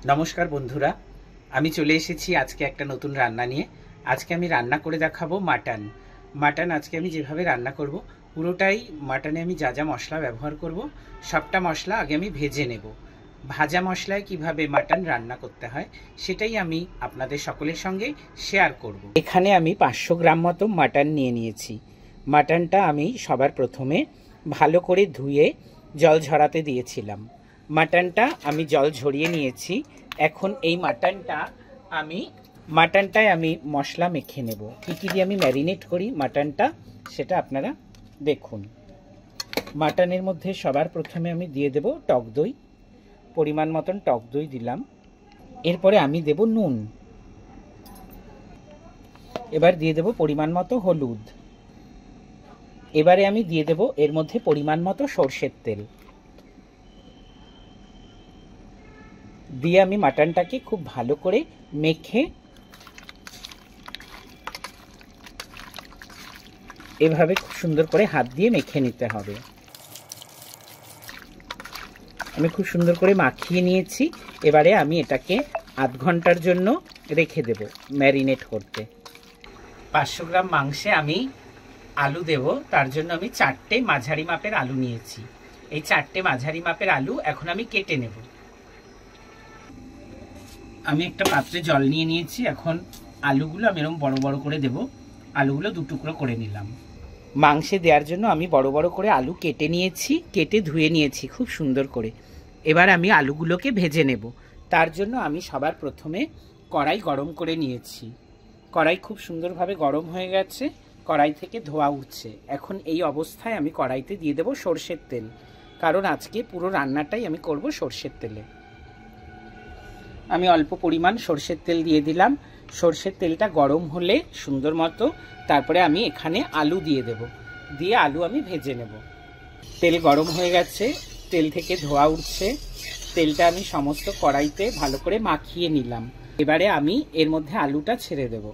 নমস্কার বন্ধুরা, আমি চলে এসেছি আজকে একটা নতুন রান্না নিয়ে। আজকে আমি রান্না করে দেখাবো মাটন। আজকে আমি যেভাবে রান্না করব পুরোটাই মাটনে আমি যা যা মশলা ব্যবহার করব সবটা মশলা আগে আমি ভেজে নেব। ভাজা মশলায় কিভাবে মাটন রান্না করতে হয় সেটাই আমি আপনাদের সকলের সঙ্গে শেয়ার করব। এখানে আমি 500 গ্রাম মতো মাটন নিয়ে নিয়েছি। মাটনটা আমি সবার প্রথমে ভালো করে ধুয়ে জল ঝরাতে দিয়েছিলাম। মাটনটা আমি জল ঝরিয়ে নিয়েছি। এখন এই মাটনটায় আমি মশলা মেখে নেব। কী কী দিয়ে আমি ম্যারিনেট করি মাটনটা সেটা আপনারা দেখুন। মাটনের মধ্যে সবার প্রথমে আমি দিয়ে দেব টক দই, পরিমাণ মতন টক দই দিলাম। এরপরে আমি দেব নুন, এবার দিয়ে দেব পরিমাণ মতো হলুদ, এবারে আমি দিয়ে দেব এর মধ্যে পরিমাণ মতো সরষের তেল দিয়ে আমি মাটনটাকে খুব ভালো করে মেখে এভাবে খুব সুন্দর করে হাত দিয়ে মেখে নিতে হবে। আমি খুব সুন্দর করে মাখিয়ে নিয়েছি। এবারে আমি এটাকে আধ ঘন্টার জন্য রেখে দেব ম্যারিনেট করতে। 500 গ্রাম মাংসে আমি আলু দেব, তার জন্য আমি 4টে মাঝারি মাপের আলু নিয়েছি। এই 4টে মাঝারি মাপের আলু এখন আমি কেটে নেব। আমি একটা পাত্রে জল নিয়ে নিয়েছি। এখন আলুগুলো আমি এরকম বড় বড় করে দেব। আলুগুলো 2 টুকরো করে নিলাম। মাংসে দেওয়ার জন্য আমি বড় বড় করে আলু কেটে নিয়েছি, কেটে ধুয়ে নিয়েছি খুব সুন্দর করে। এবার আমি আলুগুলোকে ভেজে নেব। তার জন্য আমি সবার প্রথমে কড়াই গরম করে নিয়েছি। কড়াই খুব সুন্দরভাবে গরম হয়ে গেছে, কড়াই থেকে ধোঁয়া উঠছে। এখন এই অবস্থায় আমি কড়াইতে দিয়ে দেব সরষের তেল, কারণ আজকে পুরো রান্নাটাই আমি করব সরষের তেলে। আমি অল্প পরিমাণ সরষের তেল দিয়ে দিলাম। সরষের তেলটা গরম হলে সুন্দর মতো তারপরে আমি এখানে আলু দিয়ে দেব, দিয়ে আলু আমি ভেজে নেব। তেল গরম হয়ে গেছে, তেল থেকে ধোঁয়া উঠছে। তেলটা আমি সমস্ত কড়াইতে ভালো করে মাখিয়ে নিলাম। এবারে আমি এর মধ্যে আলুটা ছেড়ে দেব।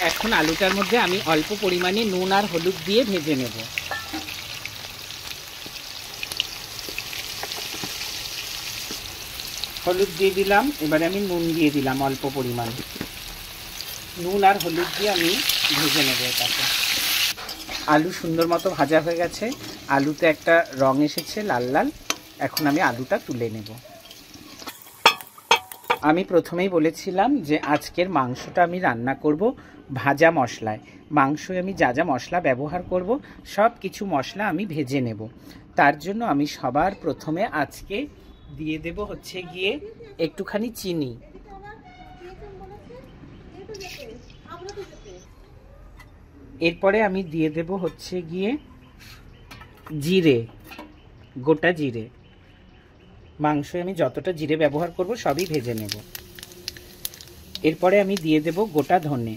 এখন আলুটার মধ্যে আমি অল্প পরিমাণে নুন আর হলুদ দিয়ে ভেজে নেব। হলুদ দিয়ে দিলাম, এবারে আমি নুন দিয়ে দিলাম অল্প পরিমাণ। নুন আর হলুদ দিয়ে আমি ভেজে নেব এটাকে। আলু সুন্দর মতো ভাজা হয়ে গেছে, আলুতে একটা রং এসেছে লাল লাল। এখন আমি আলুটা তুলে নেব। আমি প্রথমেই বলেছিলাম যে আজকের মাংসটা আমি রান্না করব ভাজা মশলায়। মাংসে আমি যা যা মশলা ব্যবহার করব সব কিছু মশলা আমি ভেজে নেব। তার জন্য আমি সবার প্রথমে আজকে দিয়ে দেব হচ্ছে গিয়ে একটুখানি চিনি, এরপরে আমি দিয়ে দেব হচ্ছে গিয়ে জিরে, গোটা জিরে। মাংসে আমি যতটা জিরে ব্যবহার করব সবই ভেজে নেব। এরপরে আমি দিয়ে দেব গোটা ধনে,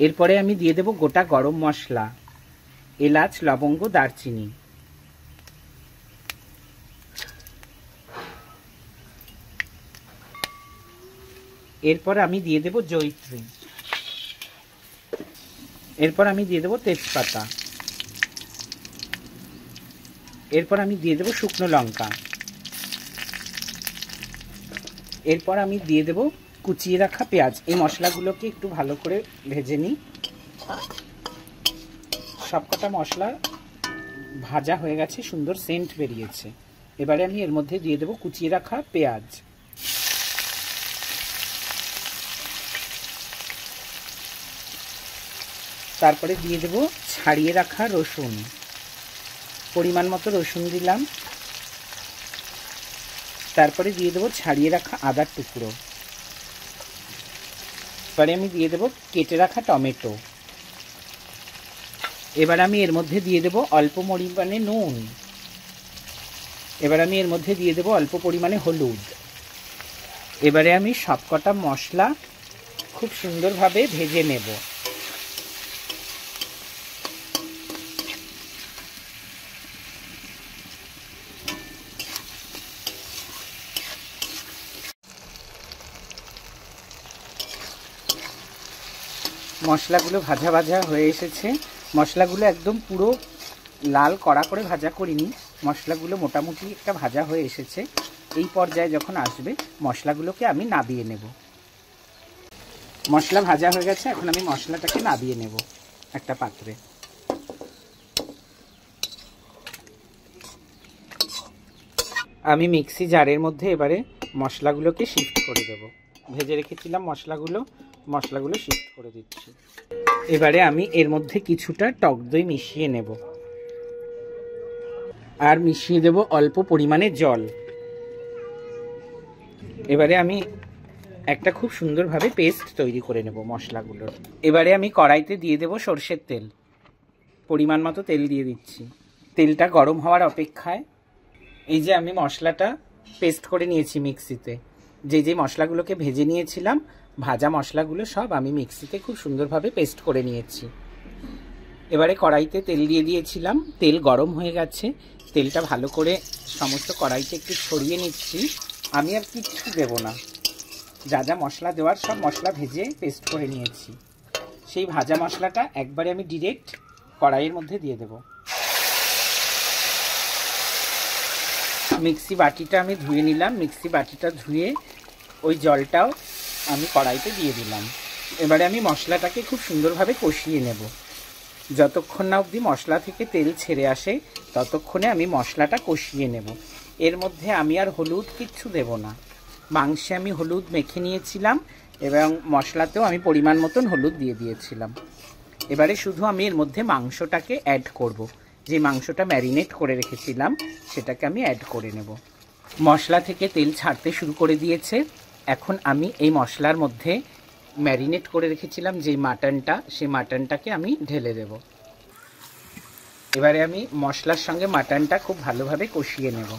এরপরে আমি দিয়ে দেব গোটা গরম মশলা, এলাচ, লবঙ্গ, দারচিনি। এরপর আমি দিয়ে দেব জয়িত্রী, এরপর আমি দিয়ে দেব তেজপাতা, এরপর আমি দিয়ে দেব শুকনো লঙ্কা, এরপর আমি দিয়ে দেব কুচিয়ে রাখা পেঁয়াজ। এই মশলাগুলোকে একটু ভালো করে ভেজে নিই। সবকটা মশলা ভাজা হয়ে গেছে, সুন্দর সেন্ট বেরিয়েছে। এবারে আমি এর মধ্যে দিয়ে দেব কুচিয়ে রাখা পেঁয়াজ, তারপরে দিয়ে দেব ছাড়িয়ে রাখা রসুন, পরিমাণ মতো রসুন দিলাম। তারপরে দিয়ে দেব ছাড়িয়ে রাখা আদার টুকরো। এবারে আমি দিয়ে দেব কেটে রাখা টমেটো। এবার আমি এর মধ্যে দিয়ে দেব অল্প পরিমাণে নুন। এবার আমি এর মধ্যে দিয়ে দেব অল্প পরিমাণে হলুদ। এবারে আমি সবকটা মশলা খুব সুন্দরভাবে ভেজে নেব। মশলাগুলো ভাজা ভাজা হয়ে এসেছে। মশলাগুলো একদম পুরো লাল কড়া করে ভাজা করিনি, মশলাগুলো মোটামুটি একটা ভাজা হয়ে এসেছে। এই পর্যায়ে যখন আসবে মশলাগুলোকে আমি নাবিয়ে নেব। মশলা ভাজা হয়ে গেছে, এখন আমি মশলাটাকে নাবিয়ে নেব একটা পাত্রে। আমি মিক্সি জারের মধ্যে এবারে মশলাগুলোকে শিফট করে দেব। ভেজে রেখেছিলাম মশলাগুলো শিফট করে দিচ্ছি। এবারে আমি এর মধ্যে কিছুটা টক দই মিশিয়ে নেব আর মিশিয়ে দেব অল্প পরিমাণে জল। এবারে আমি একটা খুব সুন্দরভাবে পেস্ট তৈরি করে নেব মশলাগুলোর। এবারে আমি কড়াইতে দিয়ে দেব সরষের তেল। পরিমাণ মতো তেল দিয়ে দিচ্ছি। তেলটা গরম হওয়ার অপেক্ষায় এই যে আমি মশলাটা পেস্ট করে নিয়েছি মিক্সিতে, যে মশলাগুলোকে ভেজে নিয়েছিলাম, ভাজা মশলাগুলো সব আমি মিক্সিতে খুব সুন্দরভাবে পেস্ট করে নিয়েছি। এবারে কড়াইতে তেল দিয়ে দিয়েছিলাম, তেল গরম হয়ে গেছে। তেলটা ভালো করে সমস্ত কড়াইতে একটু ছড়িয়ে নিচ্ছি। আমি আর কিচ্ছু দেব না, যা যা মশলা দেওয়ার সব মশলা ভেজে পেস্ট করে নিয়েছি। সেই ভাজা মশলাটা একবারে আমি ডিরেক্ট কড়াইয়ের মধ্যে দিয়ে দেব। মিক্সি বাটিটা আমি ধুয়ে নিলাম, মিক্সি বাটিটা ধুয়ে ওই জলটাও আমি কড়াইতে দিয়ে দিলাম। এবারে আমি মশলাটাকে খুব সুন্দরভাবে কষিয়ে নেব। যতক্ষণ না অবধি মশলা থেকে তেল ছেড়ে আসে ততক্ষণে আমি মশলাটা কষিয়ে নেব। এর মধ্যে আমি আর হলুদ কিচ্ছু দেব না। মাংসে আমি হলুদ মেখে নিয়েছিলাম এবং মশলাতেও আমি পরিমাণ মতন হলুদ দিয়ে দিয়েছিলাম। এবারে শুধু আমি এর মধ্যে মাংসটাকে অ্যাড করব। যে মাংসটা ম্যারিনেট করে রেখেছিলাম সেটাকে আমি অ্যাড করে নেব। মশলা থেকে তেল ছাড়তে শুরু করে দিয়েছে। এখন আমি এই মশলার মধ্যে ম্যারিনেট করে রেখেছিলাম যে মাটনটা, সেই মাটনটাকে আমি ঢেলে দেব। এবারে আমি মশলার সঙ্গে মাটনটা খুব ভালোভাবে কষিয়ে নেব।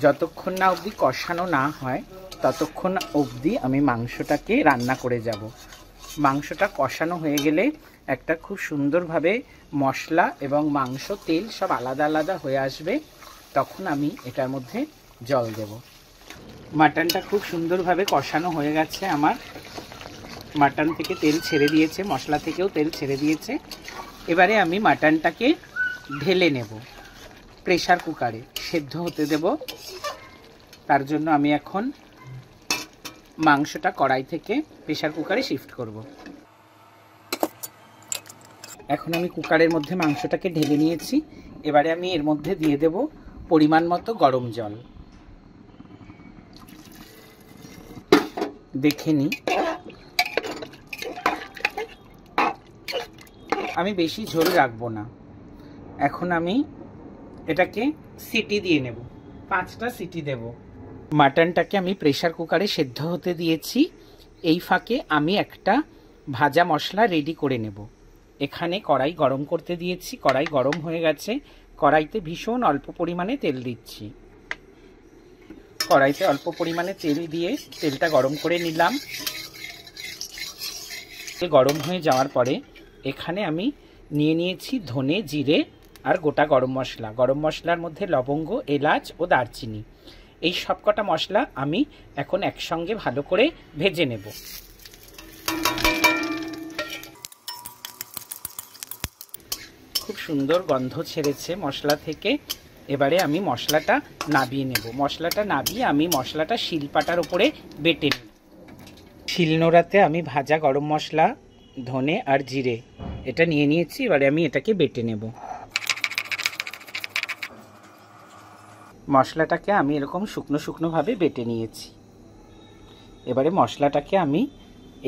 যতক্ষণ না অবধি কষানো না হয় ততক্ষণ অবধি আমি মাংসটাকে রান্না করে যাব। মাংসটা কষানো হয়ে গেলে একটা খুব সুন্দরভাবে মশলা এবং মাংস তেল সব আলাদা আলাদা হয়ে আসবে, তখন আমি এটার মধ্যে জল দেব। মাটনটা খুব সুন্দরভাবে কষানো হয়ে গেছে আমার। মাটন থেকে তেল ছেড়ে দিয়েছে, মশলা থেকেও তেল ছেড়ে দিয়েছে। এবারে আমি মাটনটাকে ঢেলে নেব, প্রেসার কুকারে সেদ্ধ হতে দেব। তার জন্য আমি এখন মাংসটা কড়াই থেকে প্রেসার কুকারে শিফট করব। এখন আমি কুকারের মধ্যে মাংসটাকে ঢেলে নিয়েছি। এবারে আমি এর মধ্যে দিয়ে দেব পরিমাণ মতো গরম জল। দেখে নিই, আমি বেশি ঝোল রাখবো না। এখন আমি এটাকে সিটি দিয়ে নেব, 5টা সিটি দেব। মাটনটাকে আমি প্রেসার কুকারে সেদ্ধ হতে দিয়েছি। এই ফাঁকে আমি একটা ভাজা মশলা রেডি করে নেব। এখানে কড়াই গরম করতে দিয়েছি, কড়াই গরম হয়ে গেছে। কড়াইতে ভীষণ অল্প পরিমাণে তেল দিচ্ছি। কড়াইতে অল্প পরিমাণে তেল দিয়ে তেলটা গরম করে নিলাম। গরম হয়ে যাওয়ার পরে এখানে আমি নিয়ে নিয়েছি ধনে, জিরে আর গোটা গরম মশলা। গরম মশলার মধ্যে লবঙ্গ, এলাচ ও দারচিনি, এই সবকটা মশলা আমি এখন একসঙ্গে ভালো করে ভেজে নেব। খুব সুন্দর গন্ধ ছেড়েছে মশলা থেকে। এবারে আমি মশলাটা নাবিয়ে নেব। মশলাটা নাবিয়ে আমি মশলাটা শিলপাটার উপরে বেটে নেব। শিলনোড়াতে আমি ভাজা গরম মশলা, ধনে আর জিরে এটা নিয়ে নিয়েছি। এবারে আমি এটাকে বেটে নেব। মশলাটাকে আমি এরকম শুকনো শুকনোভাবে বেটে নিয়েছি। এবারে মশলাটাকে আমি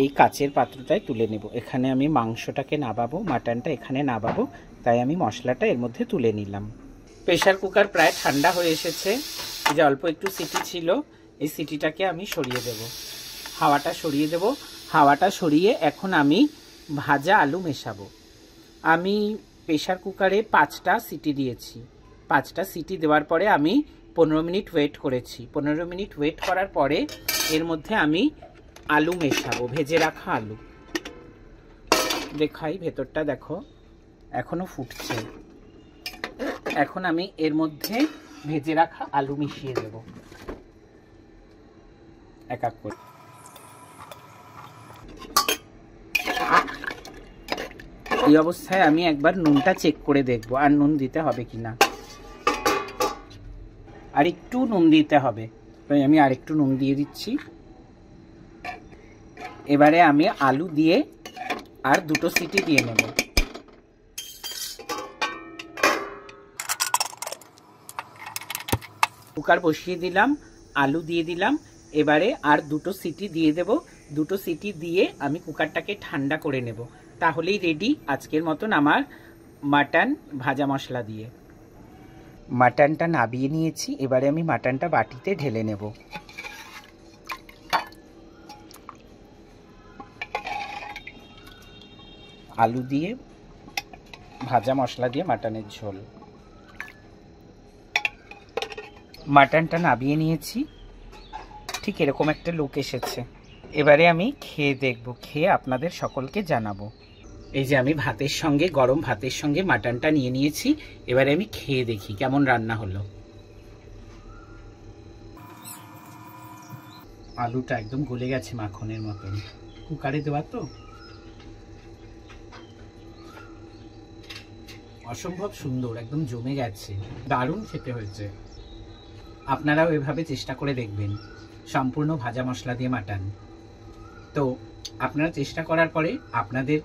এই কাচের পাত্রটায় তুলে নেব। এখানে আমি মাংসটাকে নাবাবো, মাটনটা এখানে নাবাবো, তাই আমি মশলাটা এর মধ্যে তুলে নিলাম। প্রেসার কুকার প্রায় ঠান্ডা হয়ে এসেছে। এই যে অল্প একটু সিটি ছিল, এই সিটিটাকে আমি সরিয়ে দেব। হাওয়াটা সরিয়ে দেব। হাওয়াটা সরিয়ে এখন আমি ভাজা আলু মেশাবো। আমি প্রেসার কুকারে 5টা সিটি দিয়েছি। 5টা সিটি দেওয়ার পরে আমি 15 মিনিট ওয়েট করেছি। 15 মিনিট ওয়েট করার পরে এর মধ্যে আমি আলু মেশাবো, ভেজে রাখা আলু। দেখাই, ভেতরটা দেখো এখনো ফুটছে। এখন আমি এর মধ্যে ভেজে রাখা আলু মিশিয়ে দেব এক এক করে। এই অবস্থায় আমি একবার নুনটা চেক করে দেখব আর নুন দিতে হবে কিনা। আর একটু নুন দিতে হবে, তাই আমি আরেকটু নুন দিয়ে দিচ্ছি। এবারে আমি আলু দিয়ে আর দুটো সিটি দিয়ে নেব। কুকার বসিয়ে দিলাম, আলু দিয়ে দিলাম, এবারে আর দুটো সিটি দিয়ে দেব। দুটো সিটি দিয়ে আমি কুকারটাকে ঠান্ডা করে নেব, তাহলেই রেডি আজকের মতন আমার মাটন ভাজা মশলা দিয়ে। মাটনটা নাবিয়ে নিয়েছি, এবারে আমি মাটনটা বাটিতে ঢেলে নেব। আলু দিয়ে ভাজা মশলা দিয়ে মাটনের ঝোল। মাটনটা নাবিয়ে নিয়েছি, ঠিক এরকম একটা লুক এসেছে। এবারে আমি খেয়ে দেখব, খেয়ে আপনাদের সকলকে জানাবো। এই যে আমি ভাতের সঙ্গে, গরম ভাতের সঙ্গে মাটনটা নিয়ে নিয়েছি। এবারে আমি খেয়ে দেখি কেমন রান্না হলো। আলুটা একদম গলে গেছে মাখনের মতন, কুকারে দেওয়া তো। অসম্ভব সুন্দর, একদম জমে গেছে, দারুণ খেতে হয়েছে। আপনারাও এভাবে চেষ্টা করে দেখবেন, সম্পূর্ণ ভাজা মশলা দিয়ে মাটন। তো আপনারা চেষ্টা করার পরে আপনাদের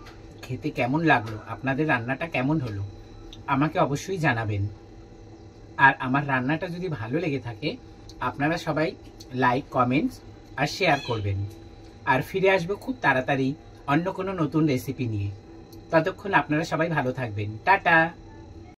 খেতে কেমন লাগলো, আপনাদের রান্নাটা কেমন হলো আমাকে অবশ্যই জানাবেন। আর আমার রান্নাটা যদি ভালো লেগে থাকে আপনারা সবাই লাইক, কমেন্টস আর শেয়ার করবেন। আর ফিরে আসবো খুব তাড়াতাড়ি অন্য কোনো নতুন রেসিপি নিয়ে। ততক্ষণ আপনারা সবাই ভালো থাকবেন। টাটা।